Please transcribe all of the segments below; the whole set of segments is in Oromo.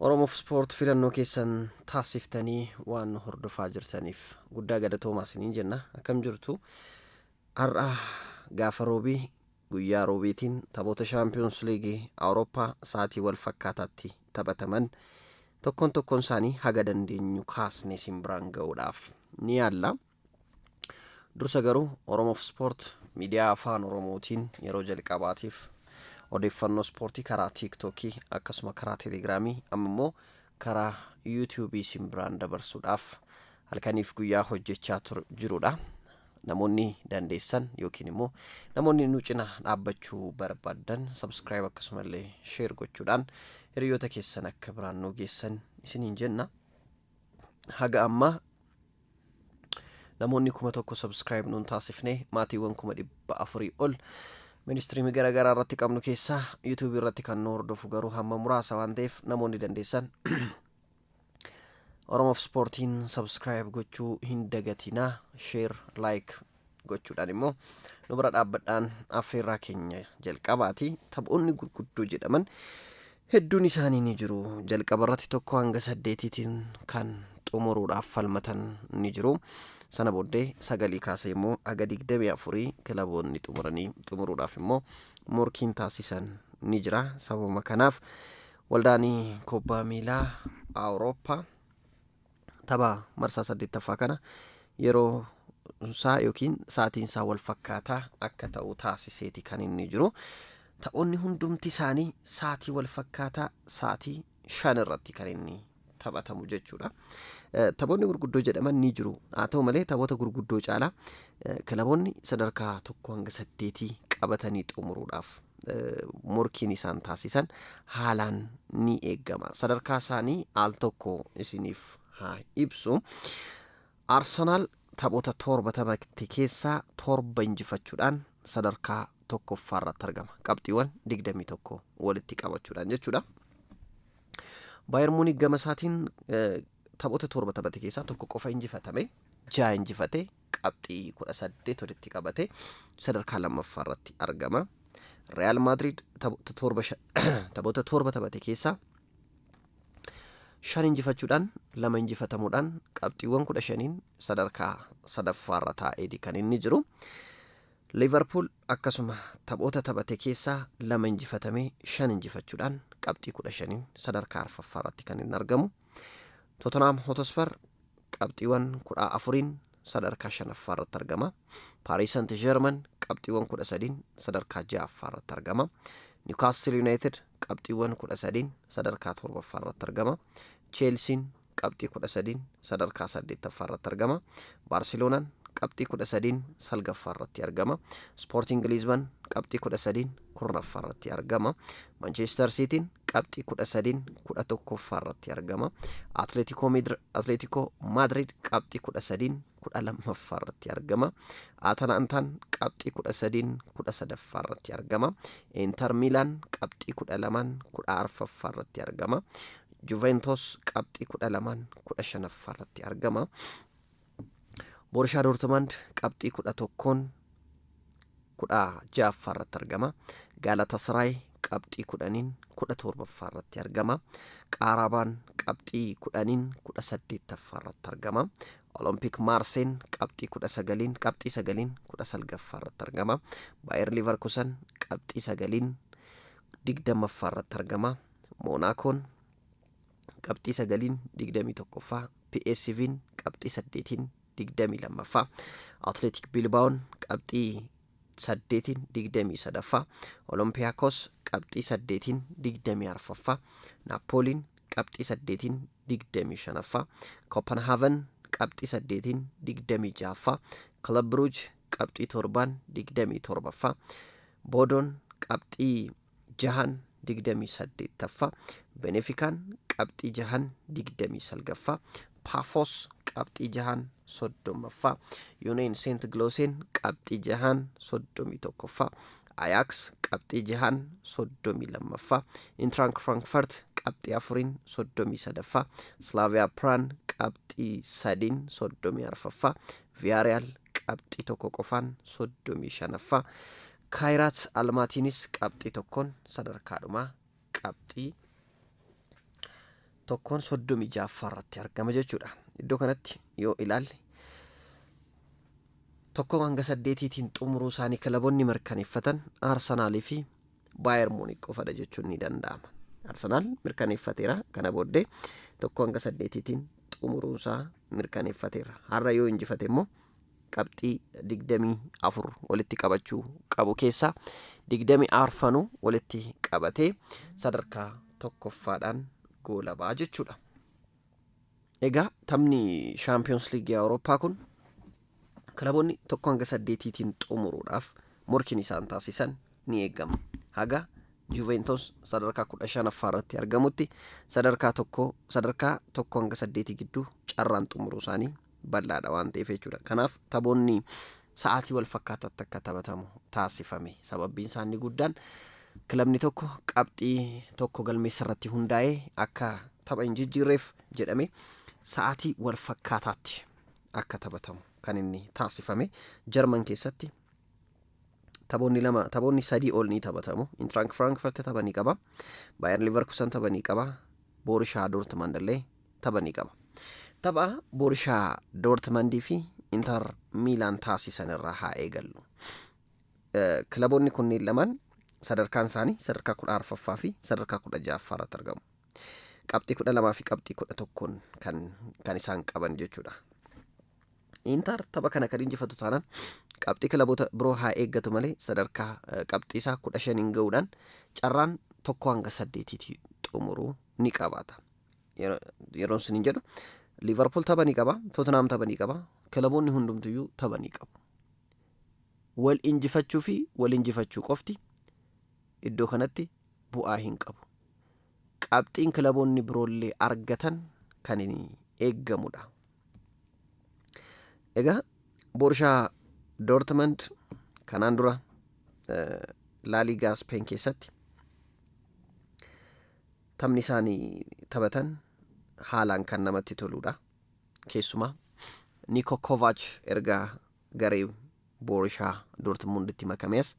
Oromoof Sport filannoo keessan taasiftanii waan hordofaa jirtaniif guddaa galatoomaa isiniin jenna. Akkam jirtu? Har'a gaafa roobii guyyaa roobiitiin taphoota Champions League Awurooppaa sa'aatii wal fakkaataatti taphataman tokkoon isaanii haga dandeenyu kaasnee isin biraan ga'uudhaaf ni yaalla. Dursa garuu Oromoof Sport miidiyaa afaan Oromootiin yeroo jalqabaatiif odeeffannoo ispoortii karaa TikTokii akkasuma karaa Telegiraamii ammoo karaa YouTubeii isin biraan dabarsuudhaaf halkaniif guyyaa hojjechaa jirudha. Namoonni dandeessan yookiin immoo namoonni nu cina dhaabbachuu barbaadan subscribe akkasumallee share gochuudhaan hiriyoota keessan akka biraan nu geessan isiniin jenna. Haga amma namoonni 1,000 subscribe nuun taasifne maatiiwwan 400 ol ministirii garaagaraa irratti qabnu keessaa YouTube irratti kan nu hordofu garuu hamma muraasa waan ta'eef namoonni dandeessan Oromoof Sportiin subscribe gochuu hin dagatinaa, share like gochuudhaan immoo nu bira dhaabbadhaan affeerraa keenya jalqabaati. Taphoonni gurguddoo jedhaman hedduun isaanii ni jiru. Jalqaba irratti 1 hanga 8tiin kan xumuruudhaaf falmatan ni jiru. Sana booddee 9 kaasee immoo haga 24 kilaboonni xumuruudhaaf immoo morkiin taasisan ni jira. Sababa kanaaf waldaanii kubbaa miilaa Awurooppaa tapha marsaa 8ffaa kana yeroo isaa yookiin sa'aatiin isaa wal fakkaataa akka ta'u taasiseeti kan inni jiru. Taphoonni hundumti isaanii sa'aatii wal fakkaataa sa'aatii 5 irratti kan inni taphatamu jechuudha. Taphoonni gurguddoo jedhaman ni jiru. Haa ta'u malee taphoota gurguddoo caalaa kilaboonni sadarkaa 1 hanga 8 qabatanii xumuruudhaaf morkiin isaan taasisan haalaan ni eegama. Sadarkaa isaanii al tokko isiniif haa ibsu. Arsenaal taphoota 7 taphate keessaa 7 injifachuudhaan sadarkaa 1ffaa irratti argama. Qabxiiwwan 21 walitti qabachuudhaan jechuudha. Bayern Munich gama isaatiin taphoota 7 taphate keessaa 1 qofa injifatame, 6 injifate, qabxii 18 walitti qabate sadarkaa 2ffaa irratti argama. Real Madrid taphoota 7 taphate keessaa 5 injifachuudhaan 2 injifatamuudhaan qabxiiwwan 15 sadarkaa 3ffaa irra taa'eeti kan inni jiru. Liverpool akkasuma taphoota taphate keessaa 2 injifatame 5 injifachuudhaan qabxii 15 sadarkaa 4ffaa irratti kan inni argamu. Tottenham Hotspur qabxiiwwan 14 sadarkaa 5ffaa irratti argama. Paris Saint-Germain qabxiiwwan 13 sadarkaa 6ffaa irratti argama. Newcastle United qabxiiwwan 13 sadarkaa 7ffaa irratti argama. Chelsea qabxii 13 sadarkaa 8ffaa irratti argama. Barcelona qabxii 13 9ffaa irratti argama. Sporting Lisbon qabxii 13 10ffaa irratti argama. Manchester City qabxii 13 11ffaa irratti argama. Atletico Madrid qabxii 13 12ffaa irratti argama. Atalanta qabxii 13 13ffaa irratti argama. Inter Milan qabxii 12 14ffaa irratti argama. Juventus qabxii 12 15ffaa irratti argama. Borussia Dortmund qabxii 11 16ffaa irratti argama. Galatasaray qabxii 10 17ffaa irratti argama. Qarabaan qabxii 10 18ffaa irratti argama. Olympic Marseille qabxii 19 19ffaa irratti argama. Bayer Leverkusen qabxii 9 20ffaa irratti argama. Monaco qabxii 9 21ffaa. PSV qabxii 8 22ffaa. Athletic Bilbao qabxii 8 23ffaa. Olympiacos qabxii 8 24ffaa. Napoli qabxii 8 25ffaa. Copenhagen qabxii 8 26ffaa. Club Brugge qabxii 7 27ffaa. Bodon qabxii 6 28ffaa. Benfica qabxii 6 29ffaa. Pafos qabxii 6 30ffaa. Union Saint-Gilloise qabxii 6 31ffaa. Ajax qabxii 6 32ffaa. Eintracht Frankfurt qabxii 4 33ffaa. Slavia Prague qabxii 3 34ffaa. Villarreal qabxii 1 qofaan 35ffaa. Kairat Almatinis qabxii 1 sadarkaadhuma qabxii tokkoon 36 irratti argama jechuudha. Iddoo kanatti yoo ilaalle tokko hanga 8tiin xumuruu isaanii kilaboonni mirkaneeffatan Arsenaalii fi Bayer Munich qofadha jechuun ni danda'ama. Arsenaal mirkaneeffateera, kana booddee tokko hanga 8tiin xumuruu isaa mirkaneeffateera. Har'a yoo injifate immoo qabxii 24 walitti qabachuu qabu keessaa 24 walitti qabatee sadarkaa tokkoffaadhaan goolabaa jechuudha. Egaa taphni Champions League Awurooppaa kun kilaboonni tokko hanga 8tiin xumuruudhaaf morkiin isaan taasisan ni eegama. Haga Juventus sadarkaa 15 irratti argamutti sadarkaa tokko hanga 8 gidduu carraan xumuruu isaanii bal'aadha waan ta'eef jechuudha. Kanaaf taphoonni sa'aatii wal fakkaataatti akka taphatamu taasifame. Sababbiin isaanii guddaan kilabni tokko qabxii tokko galmeessa irratti hundaa'ee akka tapha hin jijjiirreef jedhame sa'aatii wal fakkaataatti akka taphatamu kan inni taasifame. Jarman keessatti taphoonni 3 ol ni taphatamu. Eintracht Frankfurt tapha ni qaba. Bayer Leverkusen tapha ni qaba. Borussia Dortmund illee tapha ni qaba. Tapha Borussia Dortmund fi Inter Milan taasisan irraa haa eegallu. Kilaboonni kunneen lamaan sadarkaan isaanii sadarkaa 14ffaa fi sadarkaa 16ffaa irratti argamu. Qabxii 12 fi qabxii 11 kan isaan qaban jechuudha. Inter tapha kana kan injifatu taanaan qabxii kilaboota biroo haa eeggatu malee sadarkaa qabxii isaa 15 ga'uudhaan carraan tokko hanga 8tti xumuruu ni qabaata. Yeroon sun hin jedhu Liverpool tapha ni qaba, Tottenham tapha ni qaba, kilaboonni hundumtuyyuu tapha ni qabu. Wal injifachuu fi wal injifachuu qofti iddoo kanatti bu'aa hin qabu. Qabxiin kilaboonni biroollee argatan kan inni eeggamudha. Egaa Borussia Dortmund kanaan dura La Liga Spain keessatti taphni isaanii taphatan haalaan kan namatti toludha. Keessumaa Niko Kovac erga garee Borussia Dortmunditti makamees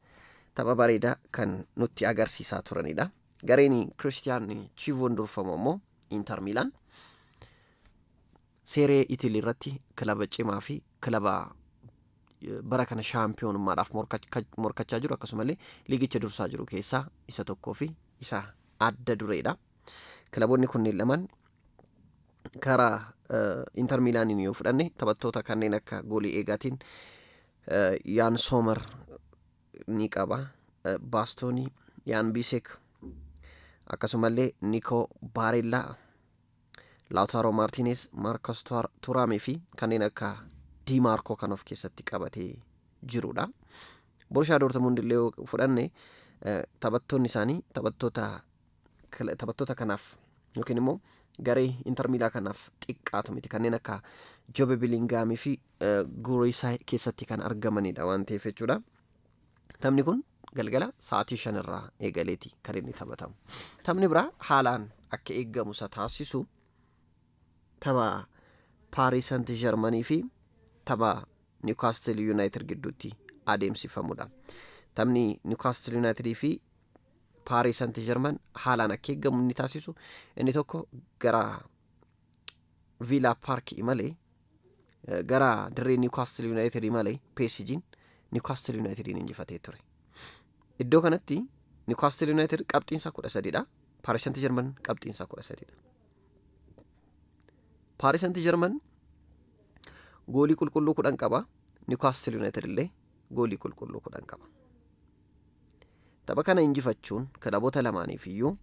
tapha bareedaa kan nutti agarsiisaa turanidha. Gareen Christian Chivoon durfamu immoo Inter Milan Seeree Itilii irratti kilaba cimaa fi kilaba bara kana shaampiyoonummaadhaaf morkachaa jiru, akkasumallee liigicha dursaa jiru keessaa isa tokkoo fi isa adda dureedha. Kilaboonni kunneen lamaan karaa Inter Milaaniin yoo fudhanne taphattoota kanneen akka goolii eegaatiin Yaan Soomer ni qaba, Baastoonii, Yaan Biisek, akkasumallee Niko Baarellaa, Lautaro Martinez, Marcos Thuramee fi kanneen akka Di Marco kan of keessatti qabatee jirudha. Borussia Dortmund illee yoo fudhanne taphattoonni isaanii taphattoota kanaaf yookiin immoo garee Inter Milan kanaaf xiqqaatu miti, kanneen akka Jobe Bellingham fi Gurisa keessatti kan argamanidha waan ta'eef jechuudha. Taphni kun galgala sa'aatii 5 irraa eegaleeti kan inni taphatamu. Taphni biraa haalaan akka eeggamu isa taasisu tapha Paris Saint-Germain fi tapha Newcastle United gidduutti adeemsifamudha. Taphni Newcastle United fi Paris Saint-Germain haalaan akka eeggamu inni taasisu inni tokko gara Villa Park imalee gara dirree Newcastle United imalee PSG'n Newcastle Unitedin injifatee ture. Iddoo kanatti Newcastle United qabxiinsa 13dha. Paris Saint-Germain qabxiinsa 13dha. Paris Saint-Germain goolii qulqulluu 10 qaba. Newcastle United illee goolii qulqulluu 10 qaba. Tapha kana injifachuun kilaboota lamaaniif iyyuu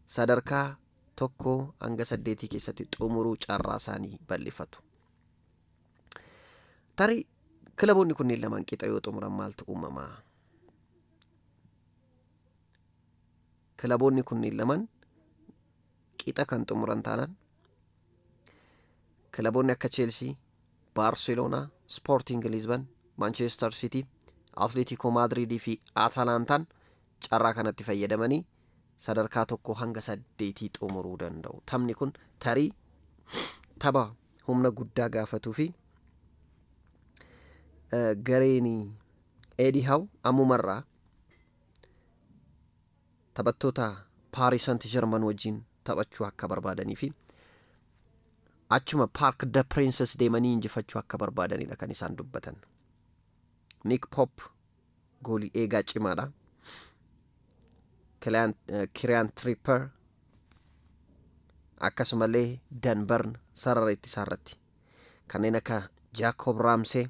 sadarkaa 1 hanga 8 keessatti xumuruu carraa isaanii bal'ifatu. Tarii kilaboonni kunneen lamaan qixa yoo xumuran maaltu uumama? Kilaboonni kunneen lamaan qixa kan xumuran taanaan kilaboonni akka Chelsea, Barcelona, Sporting Lisbon, Manchester City, Atletico Madrid fi Atalantaan carraa kanatti fayyadamanii sadarkaa 1 hanga 8 xumuruu danda'u. Taphni kun tarii tapha humna guddaa gaafatuu fi gareen Eddie Howe ammumarraa taphattoota Paris Saint-Germain wajjin taphachuu akka barbaadanii fi achuma Parc des Princes deemanii injifachuu akka barbaadanidha kan isaan dubbatan. Nick Pope goolii eegaa cimaadha. Kieran Trippier akkasumallee Dan Burn sarara ittisaa irratti kanneen akka Jacob Ramsey,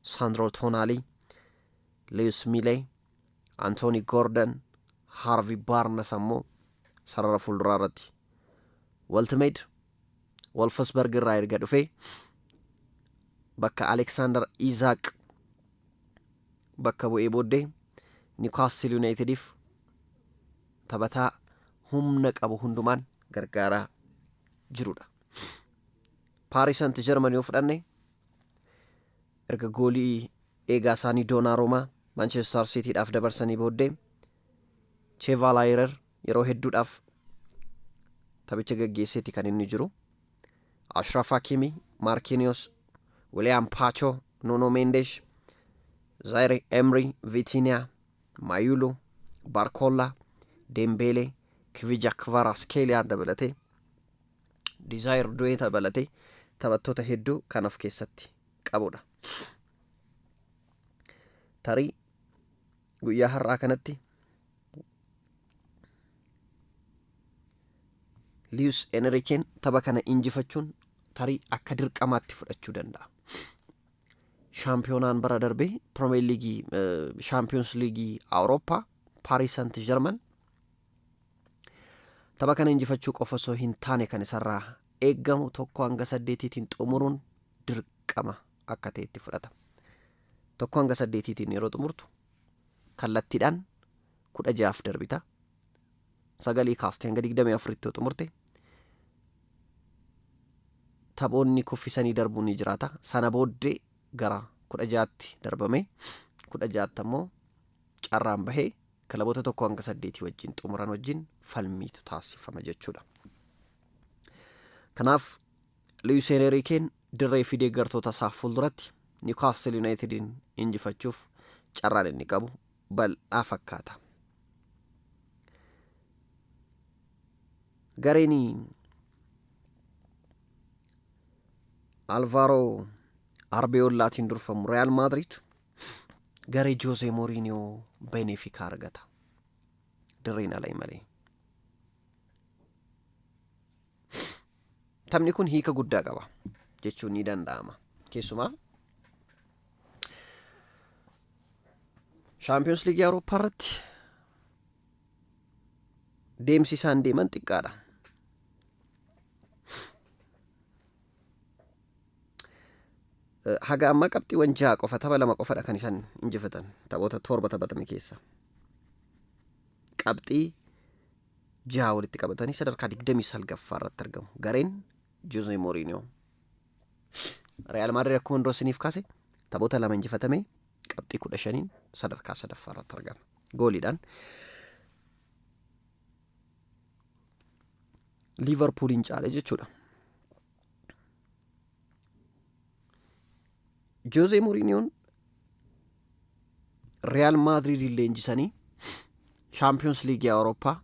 Sandro Tonali, Lewis Miley, Anthony Gordon, Harvey Barnes ammoo sarara fuulduraa irratti. Waltmeid Wolfsburg irraa erga dhufee bakka Alexander Isak bakka bu'ee booddee Newcastle Unitediif taphataa humna qabu hundumaan gargaaraa jirudha. Paris Saint-Germain yoo fudhanne erga goolii eegaa isaanii Donnarumma Manchester City'dhaaf dabarsanii booddee Chevalier yeroo hedduudhaaf taphicha gaggeesseeti kan inni jiru. Ashraf Hakimi, Marquinhos, William Pacho, Nuno Mendes, Zaire Emery, Vitinha, Mayulu, Barcola, Dembele, Kvaratskhelia dabalatee Desire Doué dabalatee taphattoota hedduu kan of keessatti qabudha. Tarii guyyaa har'aa kanatti Luis Enrique tapha kana injifachuun tarii akka dirqamaatti fudhachuu danda'a. Shaampiyoonaan bara darbee Premier League Champions League Awurooppaa Paris Saint-Germain tapha kana injifachuu qofa osoo hin taane kan isarraa eeggamu 1-8 xumuruun dirqama akka ta'etti fudhata. 1-8 yeroo xumurtu kallattiidhaan 16 darbita. Sagalee kaastee hanga 24 xumurte taphoonni kuffisanii darbuun ni jiraata. Sana booddee gara 16tti darbame 16 ammoo carraan bahee kilaboota 1-8 wajjin xumuran wajjin falmiitu taasifama jechuudha. Kanaaf Luis Enrique dirree fi deeggartoota isaa fuulduratti Newcastle Unitedin injifachuuf carraan inni qabu bal'aa fakkaata. Gareen Alvaro Arbeolaatiin durfamu Real Madrid garee Jose Mourinho Benfica argata. Dirreen alaa malee. Taphni kun hiika guddaa qaba jechuun ni danda'ama. Keessumaa Champions League Awurooppaa irratti deemsi isaan deeman xiqqaadha. Haga amma qabxiiwwan 6 qofa tapha 2 qofadha kan isaan injifatan taphoota 7 taphatame keessa. Qabxii 6 walitti qabatanii sadarkaa 29 irratti argamu. Gareen Jose Mourinho. Real Madrid akkuma Ndosiniif kaase taphoota 2 injifatame qabxii 15 sadarkaa 3 irratti argama. Gooliidhaan Liverpoolin caale jechuudha. Jose Mourinho Real Madrid leenjisanii Champions League Awurooppaa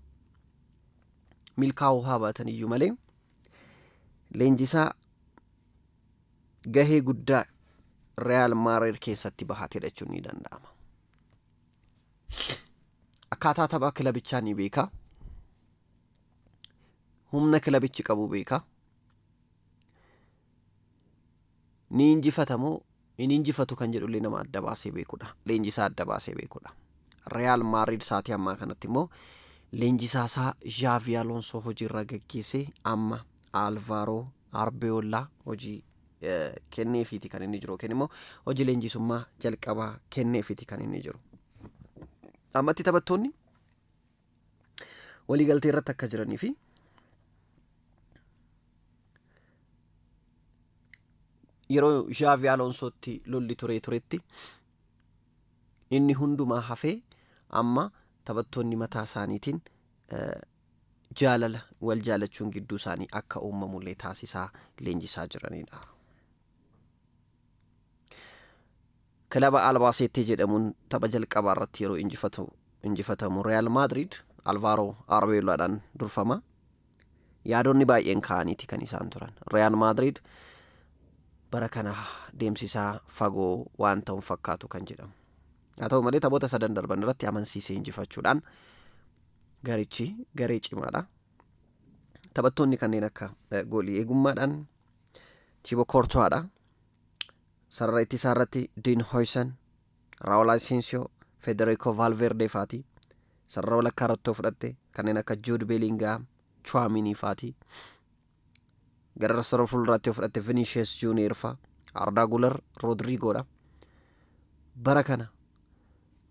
milkaa'uu haabatan iyyuu malee leenjisaa gahee guddaa Real Madrid keessatti bahatedha jechuun ni danda'ama. Akkaataa tapha kilabichaa ni beeka. Humna kilabichi qabu beeka. Ni injifatamoo inni injifatu kan jedhullee nama adda baasee beekudha. Leenjisaa adda baasee beekudha. Real Madrid saatii ammaa kanatti immoo leenjisaa isaa Xavi Alonso hojiirra gaggeessee amma Alvaro Arbeola hojii kenneefiiti kan inni jiru. Yookiin immoo hojii leenjisummaa jalqabaa kenneefiiti kan inni jiru. Ammatti taphattoonni waliigaltee irratti akka jiranii fi yeroo Xavi Alonsootti lolli turetti inni hundumaa hafee amma taphattoonni mataa isaaniitiin jaalala wal jaalachuun gidduu isaanii akka uumamullee taasisaa leenjisaa jiranidha. Kilaba Albacete jedhamuun tapha jalqabaa irratti yeroo injifatamu Real Madrid Alvaro Arbeolaadhaan durfama. yaadonni baay'een ka'aniiti kan isaan turan. Real Madrid bara kana deemsisaa fagoo waan ta'uun fakkaatu kan jedhamu. Haa ta'u malee taphoota sadan darban irratti amansiisee injifachuudhaan garichi garee cimaadha. Taphattoonni kanneen akka goolii eegummaadhaan Thibaut Courtoisdha. Sarara ittisaa irratti Dean Huijsen, Raul Asensio, Federico Valverde faati. Sarara walakkaa irratti fudhatte kanneen akka Jude Bellingham, Tchouaméni faati. Gara sarara fuulduraatti fudhatte Vinicius Junior fa, Arda Güler, Rodrigoodha. Bara kana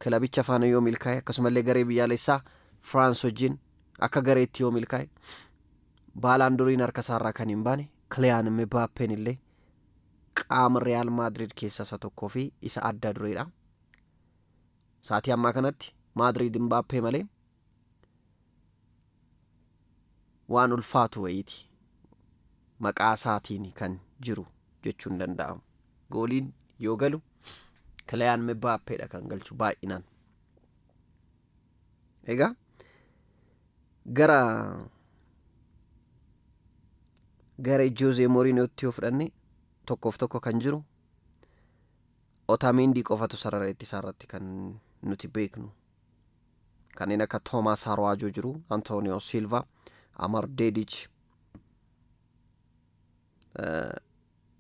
kilabicha faana yoo milkaa'e akkasumallee garee biyyaalessaa France wajjin akka gareetti yoo milkaa'e baalaan duriin harka isaarraa kan hin baane Kylian Mbappeen illee qaama Real Madrid keessaa isa tokkoo fi isa adda dureedha. Saatii ammaa kanatti Madrid Mbappee malee waan ulfaatu wayiiti maqaa isaatiin kan jiru jechuun danda'amu. Gooliin yoo galu Kylian Mbappeedha kan galchu baay'inaan. Egaa gara Jose Mourinhotti yoo fudhanne tokkoof tokko kan jiru Otamendi qofatu sarara ittisaa irratti kan nuti beeknu. Kanneen akka Thomas Harwajo jiru, Antonio Silva, Amar Dedic,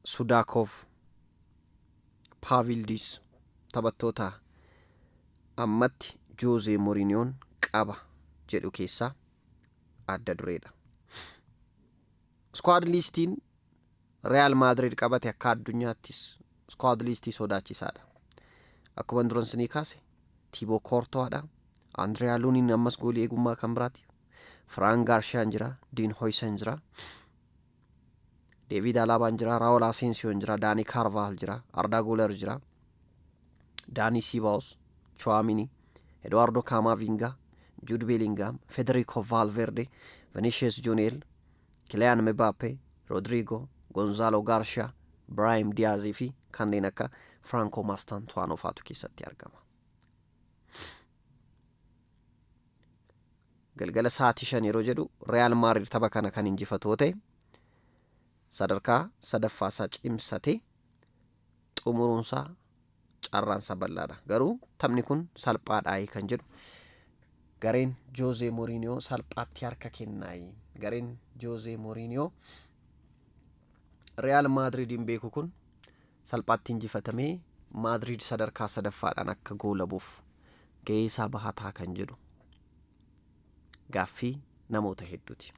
Sudakov, Pavildis taphattoota ammatti Jose Mourinhoon qaba jedhu keessaa adda dureedha. Squad listiin Real Madrid qabate akka addunyaattis squad listii sodaachisaadha. Akkuma duran sinii kaase Thibaut Courtoisdha, Andrea Lunin ammas goolii eegummaa kan biraati, Fran Garcia jira, Dean Huijsen jira, David Alaba jira, Raul Asensio jira, Dani Carvajal jira, Arda Güler jira, Dani Ceballos, Tchouaméni, Eduardo Camavinga, Jude Bellingham, Federico Valverde, Vinicius Junior, Kylian Mbappe, Rodrigo, Gonzalo Garcia, Brahim Diaz fi kanneen akka Franco Mastantuano faatu keessatti argama. Galgala sa'aatii 5 yeroo jedhu Real Madrid tapha kana kan injifatu ta'e sadarkaa sadaffaasaa cimsatee xumuruunsaa carraansa bal'aadha. Garuu taphni kun salphaadhaa kan jedhu gareen Jose Mourinho salphaatti harka kennaayi. Gareen Jose Mourinho Real Madridin beeku kun salphaatti injifatamee Madrid sadarkaa sadaffaadhaan akka goolabuuf gahee isaa bahataa kan jedhu gaaffii namoota hedduuti.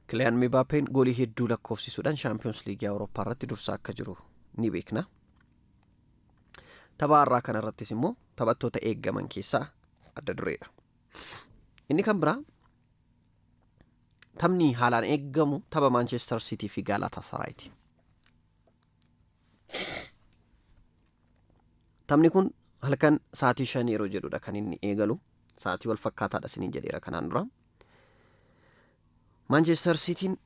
Kylian Mbappeen goolii hedduu lakkoofsisuudhaan Champions League Awurooppaa irratti dursaa akka jiru ni beekna. Tapha har'aa kana irrattis immoo taphattoota eeggaman keessaa adda dureedha. Inni kan biraa taphni haalaan eeggamu tapha Manchester City fi Galatasaray. Taphni kun halkan sa'aatii 5 yeroo jedhudha kan inni eegalu. Sa'aatii wal fakkaataadha siniin jedheera kanaan dura. Manchester Cityn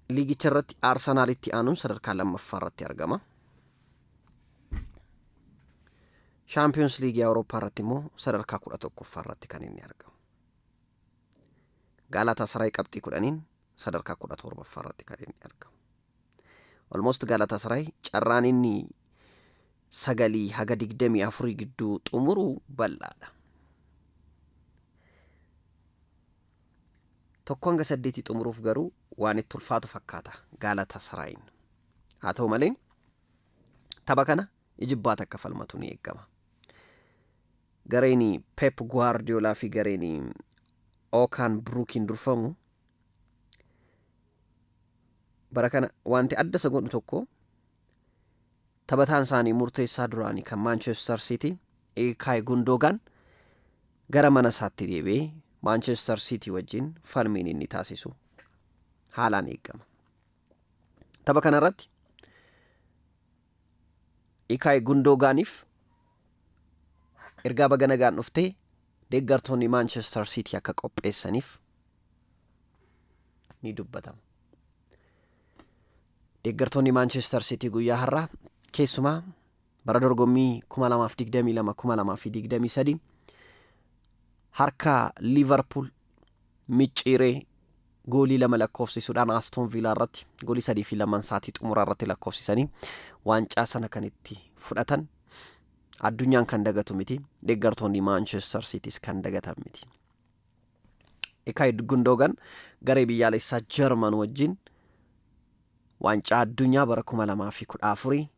liigicha irratti Arsenaalitti aanuun sadarkaa lammaffaa irratti argama. Champions League Awurooppaa irratti immoo sadarkaa 11ffaa irratti kan inni argamu. Galatasaray qabxii 10 sadarkaa 17ffaa irratti kan inni argamu. Almost Galatasaray carraan inni 9 haga 24 gidduu xumuru bal'aadha. Tokko hanga 8 xumuruuf garuu waan itti ulfaatu fakkaata Galatasarayin. Haa ta'u malee tapha kana ijibbaata akka falmatu ni eegama. Gareen Pep Guardiola fi gareen Okan Brookin durfamu bara kana wanti adda isa godhu tokko taphataan isaanii murteessaa duraanii kan Manchester City Ilkay Gundogan gara mana isaatti deebi'ee Manchester City wajjin falmiin inni taasisu haalaan eegama. Tapha kana irratti Ilkay Gundoganiif ergaa baga nagaan dhuftee deeggartoonni Manchester City akka qopheessaniif ni dubbatama. Deeggartoonni Manchester City guyyaa har'aa keessumaa bara dorgommii 2022-2023 harka Liverpool micciiree goolii 2 lakkoofsisuudhaan Aston Villa irratti goolii 3-2 saatii xumuraa irratti lakkoofsisanii waancaa sana kan itti fudhatan addunyaan kan dagatu miti, deeggartoonni Manchester City's kan dagatan miti. Ilkay Gundogan garee biyyaalessaa German wajjin waancaa addunyaa bara 2014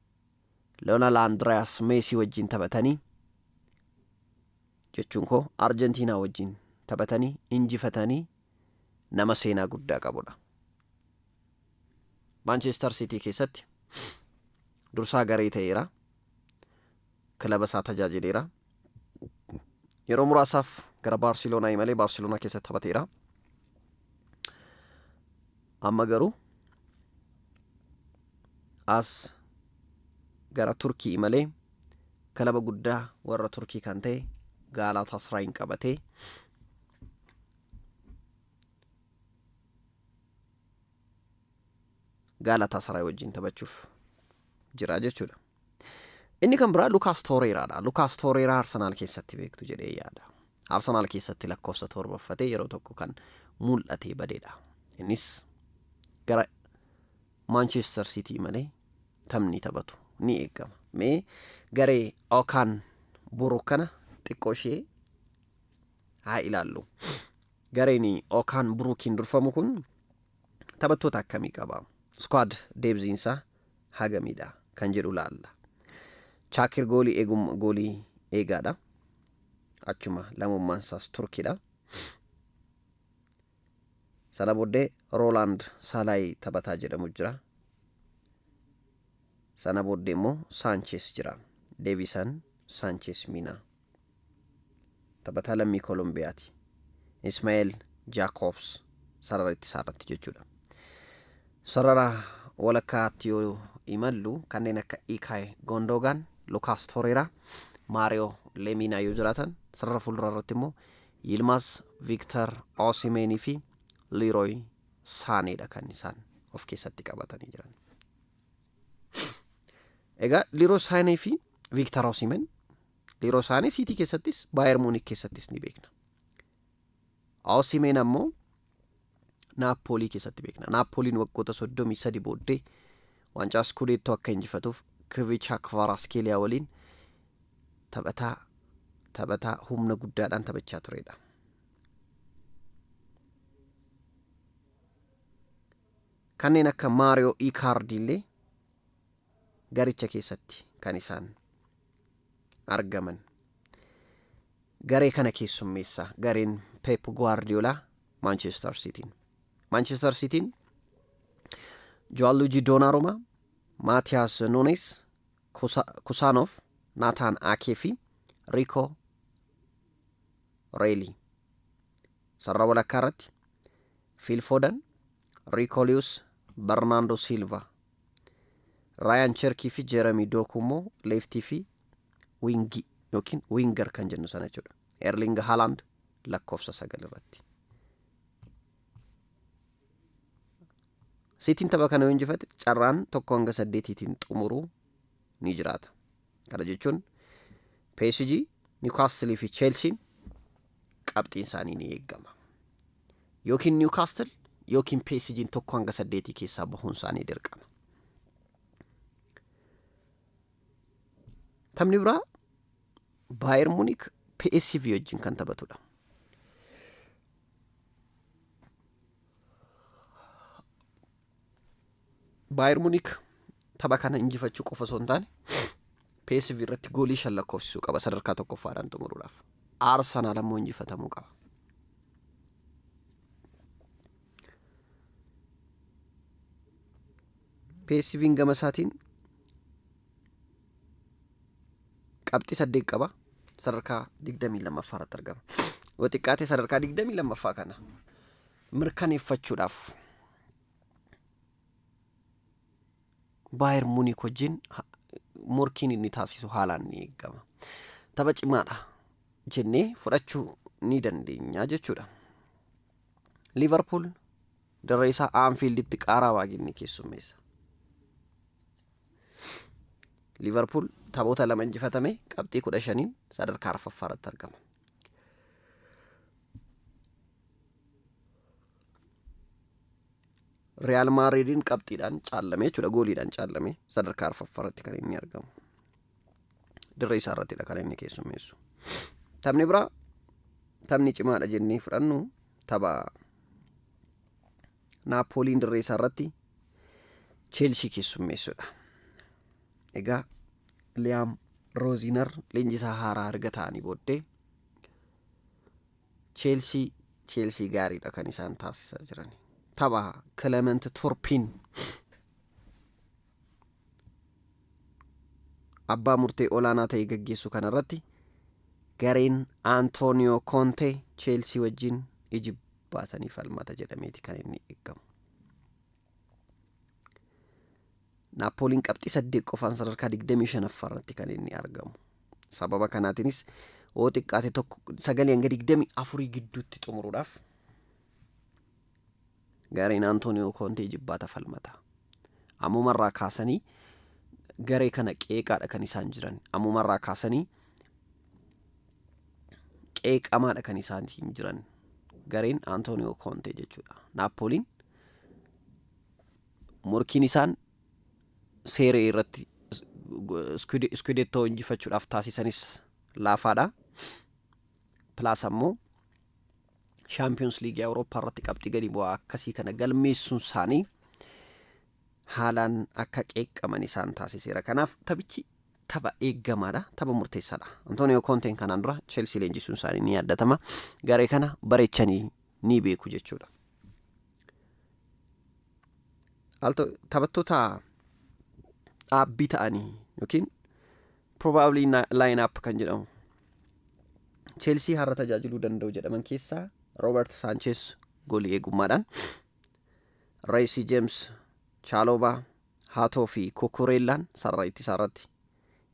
Lionel Andreas Messi wajjin taphatanii jechuun koo Argentina wajjin taphatanii injifatanii nama seenaa guddaa qabudha. Manchester City keessatti dursaa garee ta'eera, kilaba isaa tajaajileera. Yeroo muraasaaf gara Barcelona imalee Barcelona keessatti taphateera. Amma garuu as gara Turkii imalee kilaba guddaa warra Turkii kan ta'e Galatasaray'n qabatee Galatasaray wajjin taphachuuf jira jechuudha. Inni kan biraa Lucas Torreiraadha. Lucas Torreira Arsenal keessatti beektu jedhee yaada. Arsenal keessatti lakkoofsa 7 uffatee yeroo tokko kan mul'atee badeedha. Innis gara Manchester City malee taphni taphatu ni eegama. Mee garee Okan Buruk kana xiqqoo ishee haa ilaallu. Gareen Okan Burukiin durfamu kun taphattoota akkamii qaba? Squad deebziinsaa hagamiidha kan jedhu laalla. Chakir goolii eegaadha. Achuma lamummaan isaas Turkiidha. Sana booddee Roland Salai taphataa jedhamu jira. Sana booddee immoo Sanchez jira. Davison Sanchez Mina taphataa lammii Kolombiyaati. Ismail Jacobs sarara ittisaarratti jechuudha. Sarara walakkaatti yoo imallu kanneen akka Ilkay Gundogan, Lucas Torreira, Mario Lemina yoo jiraatan, sarara fuuldura irratti immoo Yilmaz Victor Osimhen fi Leroy Saneedha kan isaan of keessatti qabatanii jiran. Egaa Leroy Sané fi Victor Osimhen, Leroy Sané City keessattis Bayern Munich keessattis ni beekna. Osimhen ammoo Napoli keessatti beekna. Napoliin waggoota 33 booddee waancaa Scudetto akka injifatuuf Kvicha Kvaratskhelia waliin taphataa humna guddaadhaan taphachaa turedha. Kanneen akka Mario Icardi illee garicha keessatti kan isaan argaman. Garee kana keessummeessa gareen Pep Guardiola Manchester City'n Gianluigi Donnarumma, Matthias Nunes, Kusanov, Nathan Ake fi Rico Reilly. Sarara walakkaa irratti Phil Foden, Rico Lewis, Bernardo Silva, Ryan Cherki fi Jeremy Doku immoo leftii fi wingi yookiin winger kan jennu sana jechuudha. Erling Haaland lakkoofsa 9 irratti. City'n tapha kana yoo injifate carraan 1-8tiin xumuruu ni jiraata. Kana jechuun PSG, Newcastle fi Chelsea qabxiin isaanii ni eegama. Yookiin Newcastle yookiin PSG'n 1-8 keessaa bahuun isaanii dirqama. Taphni biraa Bayern Munich PSV wajjin kan taphatudha. Bayern Munich tapha kana injifachuu qofa osoo hin taane PSV irratti goolii 5 lakkoofsisuu qaba sadarkaa tokkoffaadhaan xumuruudhaaf. Arsenal ammoo injifatamuu qaba. PSV'n gama isaatiin qabxii 8 qaba. Sadarkaa 22ffaa irratti argama. Yoo xiqqaate sadarkaa 22ffaa kana mirkaneeffachuudhaaf Bayern Munich wajjin morkiin inni taasisu haalaan ni eegama. Tapha cimaadha jennee fudhachuu ni dandeenya jechuudha. Liverpool daree isaa Anfielditti qaaraa waaginni keessummeessa. Liverpool taphoota lama injifatame qabxii 15 sadarkaa arfaffaarratti argama. Real Madridin qabxiidhaan caallamee jechuudha gooliidhaan caallamee sadarkaa arfaffaarratti kan inni argamu. Dirree isaa irrattidha kan inni keessummeessu. Taphni biraa taphni cimaadha jennee fudhannu tapha Naapooliin dirree isaa irratti Chelsea keessummeessudha. Egaa Liam Rozinar leenjisaa haaraa erga ta'anii booddee Chelsea gaariidha kan isaan taasisaa jiran. Tapha Clement Turpin abbaa murtee olaanaa ta'e gaggeessu kanarratti gareen Antonio Conte Chelsea wajjin ijibbaatanii falmata jedhameeti kan inni eegamu. Naapooliin qabxii 8 qofaan sadarkaa 25 kan inni argamu. Sababa kanaatiinis oo xiqqaate tokko 9-24 gidduutti xumuruudhaaf gareen Antonio Conte ijibbaata falmata. Ammumarraa kaasanii garee kana qeeqaadha kan isaan jiran. Ammumarraa kaasanii qeeqamaadha kan isaan jiran. Gareen Antonio Conte jechuudha. Naapooliin morkiin isaan seeree irratti Scudetto injifachuudhaaf taasisanis laafaadha. Plus ammoo Champions League Awurooppaa irratti qabxii gadi bu'aa akkasii kana galmeessuun isaanii haalaan akka qeeqaman isaan taasiseera. Kanaaf taphichi tapha eeggamaadha, tapha murteessaadha. Antonio Conteen kanaan dura Chelsea leenjisuun isaanii ni yaadatama. Garee kana bareechanii ni beeku jechuudha. Taphattoota dhaabbii ta'anii yookiin probably line up kan jedhamu Chelsea har'a tajaajiluu danda'u jedhaman keessaa Robert Sanchez goolii eegummaadhaan, Reece James, Chalobah, Hato fi Cucurellaan sarara ittisaa irratti,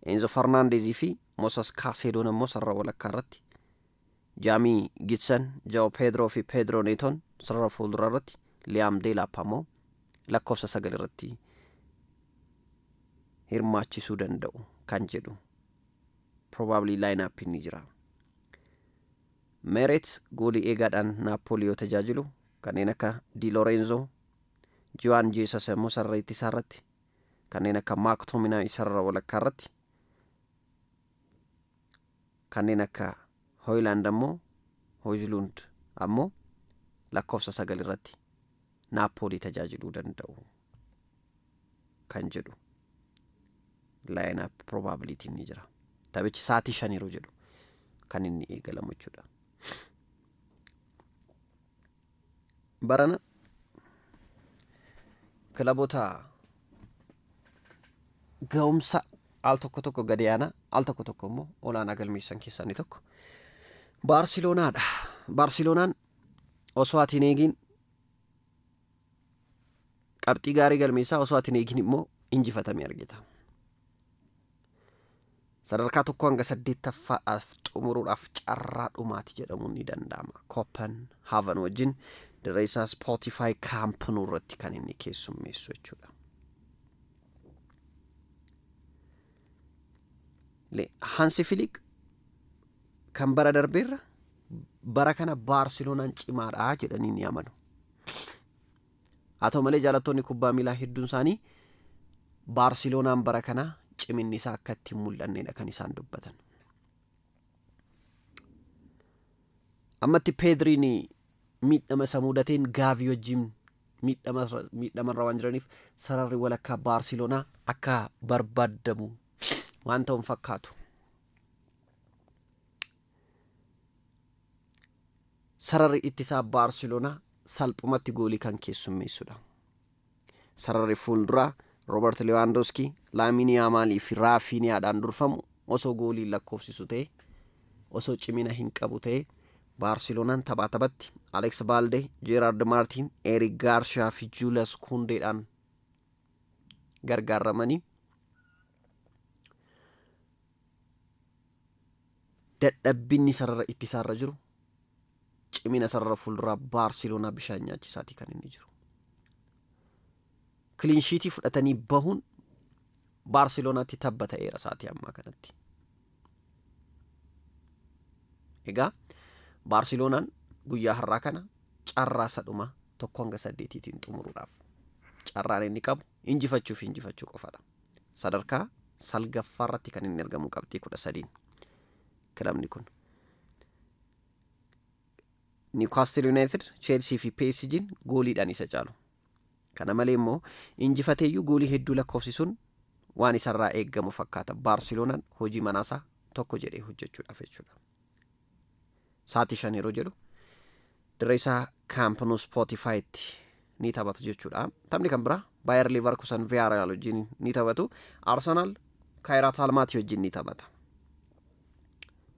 Enzo Fernandez fi Moses Caicedoon immoo sarara walakkaa irratti, Jamie Gibson, Joao Pedro fi Pedro Neto sarara fuuldura irratti, Liam Delap ammoo lakkoofsa 9 irratti hirmaachisuu danda'u kan jedhu probably line up ni jira. Meret goolii eegaadhaan Napoli yoo tajaajilu kanneen akka Di Lorenzo, Juan Jesus immoo sarara ittisaa irratti, kanneen akka McTominay sarara walakkaa irratti, kanneen akka Højlund ammoo lakkoofsa 9 irratti Napoli tajaajiluu danda'u kan jedhu line up probability ni jira. Taphichi sa'aatii 5 yeroo jedhu kan inni eegalamu jechuudha. Barana kilaboota ga'umsa al tokko gadi aanaa al tokko immoo olaanaa galmeessan keessaa inni tokko Barcelonaadha. Barcelonaan osoo ati hin eegin qabxii gaarii galmeessaa, osoo ati hin eegin immoo injifatamee argita. Sadarkaa 1-8 xumuruudhaaf carraa dhumaati jedhamuun ni danda'ama. Copenhagen wajjin dirree isaa Spotify Camp Nou irratti kan inni keessummeessu jechuudha. Hansi Flick kan bara darbeerra bara kana Barcelonaan cimaadha jedhanii ni amanu. Haa ta'u malee jaalattoonni kubbaa miilaa hedduun isaanii Barcelonaan bara kana ciminni isaa akka itti mul'annedha kan isaan dubbatan. Ammatti Pedriin miidhama isa mudateen Gavi wajjin miidhamarra waan jiraniif sararri walakkaa Barcelonaa akka barbaadamu waan ta'uun fakkaatu. Sararri ittisaa Barcelonaa salphumatti goolii kan keessummeessudha. Sararri fuulduraa Robert Lewandowski, Lamine Yamal fi Rafinhaadhaan durfamu osoo goolii lakkoofsisu ta'e, osoo cimina hin qabu ta'e, Barcelonaan taphaatti Alex Balde, Gerard Martin, Eric Garcia fi Julius Kundeedhaan gargaaramanii dadhabbinni sarara ittisaarra jiru cimina sarara fuulduraa Barcelonaa bishaan nyaachisaati kan inni jiru. Clean sheetii fudhatanii bahuun Baarsilonaatti tabba ta'eera sa'aatii ammaa kanatti. Egaa Baarsilonaan guyyaa har'aa kana carraa sadhuma 1-8tiin xumuruudhaaf carraan inni qabu injifachuu qofadha. Sadarkaa salgaffaarratti kan inni argamu qabxii 13 kilabni kun. Newcastle United, Chelsea fi PSG gooliidhaan isa caalu. Kana malee immoo injifateeyyuu goolii hedduu lakkoofsisuun waan isarraa eeggamu fakkaata. Baarsilonaan hojii manaasaa tokko jedhee hojjechuudhaaf jechuudha. Sa'aatii 5 yeroo jedhu dirree isaa Camp Nou Spotify'tti ni taphatu jechuudha. Taphni kan biraa Bayer Leverkusen Villarreal wajjin ni taphatu. Arsenal Kairat Almaty wajjin ni taphata.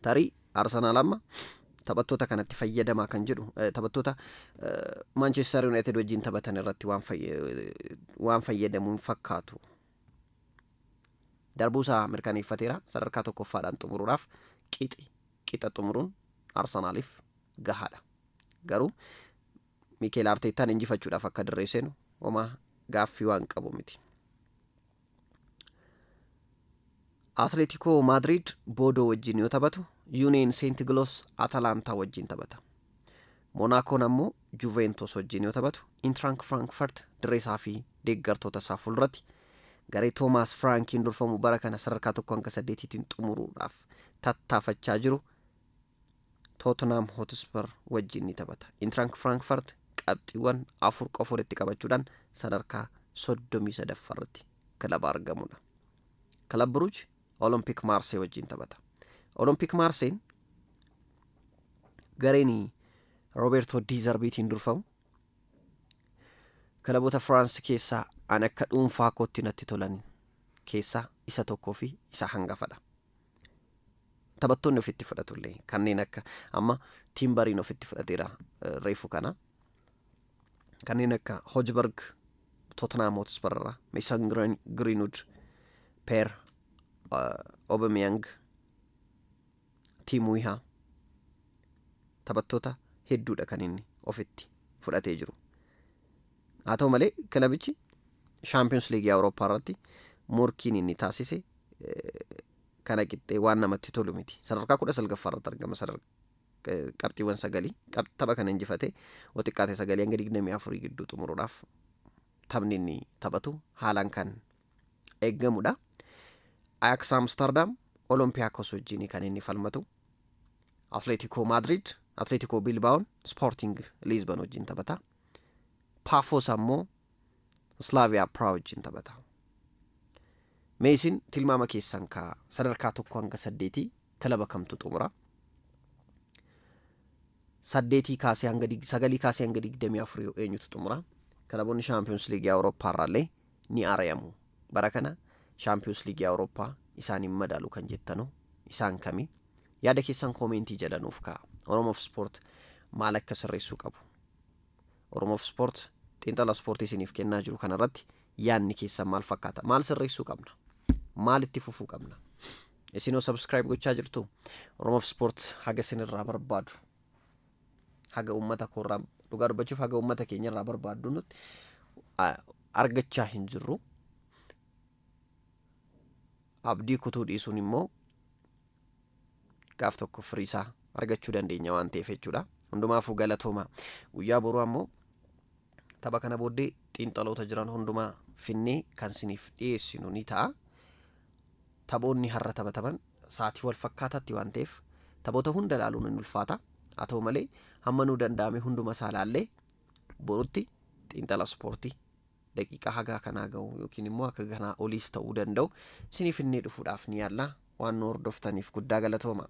Tarii Arsenal amma taphattoota kanatti fayyadamaa kan jedhu taphattoota Manchester United wajjin taphatan irratti waan fayyadamuun fakkaatu. Darbuusaa mirkaneeffateera. Sadarkaa tokkoffaadhaan xumuruudhaaf qixa xumuruun Arsenaliif gahaadha. Garuu Mikel Arteetaan injifachuudhaaf akka dirree seenu homaa gaaffii waan qabu miti. Atletico Madrid Bodo wajjin yoo taphatu, Union Saint Gilloise Atalanta wajjin taphata. Monacoon ammoo Juventus wajjin yoo taphatu, Eintracht Frankfurt dirree isaa fi deeggartoota isaa fuulduratti garee Thomas Frankiin durfamu bara kana sadarkaa 1-8tiin xumuruudhaaf tattaafachaa jiru Tottenham Hotspur wajjin ni taphata. Eintracht Frankfurt qabxiiwwan 4 qofa walitti qabachuudhaan sadarkaa 33 kilaba argamudha. Club Brugge Olympique Marseille wajjin taphata. Olympique Marseille gareen Roberto Di Zerbitiin durfamu kilaboota France keessaa an akka dhuunfaa kootti natti tolan keessaa isa tokkoo fi isa hangafadha. Taphattoonni ofitti fudhatullee kanneen akka amma Timbariin ofitti fudhateera reefu kana. Kanneen akka Hojberg Tottenham Hotspur, Mason Greenwood, Per Aubameyang, Tim Weah taphattoota hedduudha kan inni ofitti fudhatee jiru. Haa ta'u malee kilabichi Champions League Awurooppaa irratti morkiin inni taasise kana qixxee waan namatti tolu miti. Sadarkaa 19 irratti argama. Qabxiiwwan 9 tapha kana injifatee xiqqaate 9-24 gidduu xumuruudhaaf taphni inni taphatu haalaan kan eeggamudha. Ajax Amsterdam Olympiacos wajjin kan inni falmatu. Atletico Madrid, Atletico Bilbao, Sporting Lisbon wajjin taphata. Pafos ammoo Slavia Praha wajjin taphata. Meesin tilmaama keessan ka sadarkaa 1-8 kilaba kamtu xumura. 8 kaasee hanga 9 kaasee hanga 24 eenyutu xumura. Kilaboonni Champions League Awurooppaa irraallee ni ari'amu. Bara kana Champions League Awurooppaa isaaniin madaalu kan jettanu isaan kami? Yaada keessan koomentii jala nuuf ka'a. Oromoof Sport maal akka sirreessuu qabu? Oromoof Sport xiinxala ispoortii isiniif kennaa jiru kanarratti yaadni keessan maal fakkaata? Maal sirreessuu qabna? Maal itti fufuu qabna? Isinoo subscribe gochaa jirtu? Oromoof Sport haga isinirraa barbaadu. Haga uummata koorraa dhugaa dubbachuuf haga uummata keenyarraa barbaaddu nuti argachaa hin jirru. Abdii kutuu dhiisuun immoo gaaf tokko firiisaa argachuu dandeenya waan ta'eef jechuudha. Hundumaafuu galatooma. Guyyaa boruu ammoo tapha kana booddee xiinxaloota jiran hundumaa finnee kan siniif dhiyeessinu ni ta'a. Taphoonni har'a taphataman sa'aatii wal fakkaataatti waan ta'eef taphoota hunda ilaaluun ni ulfaata. Haa ta'u malee hamma nuu danda'ame hunduma isaa ilaallee borutti xiinxala ispoortii daqiiqaa hagaa kanaa ga'u yookiin immoo akka kanaa oliis ta'uu danda'u siniif finnee dhufuudhaaf ni yaalla. Waan nu hordoftaniif guddaa galatooma.